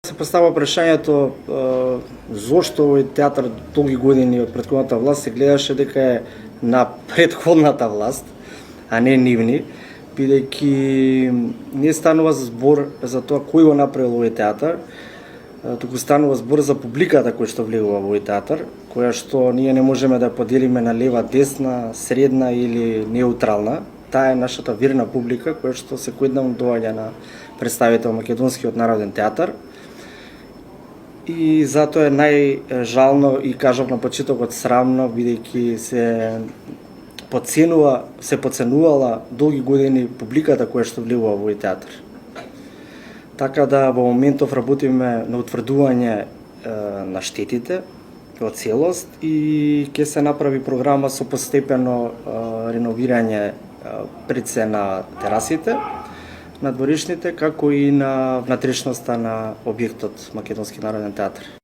Се поставува прашањето зошто овој театар долги години од претходната власт се гледаше дека е на претходната власт, а не нивни, бидејќи не станува збор за тоа кој го направил овој театар, туку станува збор за публиката која што влегува во овој театар, која што ние не можеме да поделиме на лева, десна, средна или неутрална. Таа е нашата верна публика која што секојдневно доаѓа на представите во Македонскиот народен театар. И затоа е најжално и кажав на почетокот срамно, бидејќи се подценувала долги години публиката која што влегува во овој театар. Така да во моментов работиме на утврдување на штетите во целост и ќе се направи програма со постепено реновирање пред се на терасите, на дворишните, како и на внатрешноста на објектот Македонски народен театар.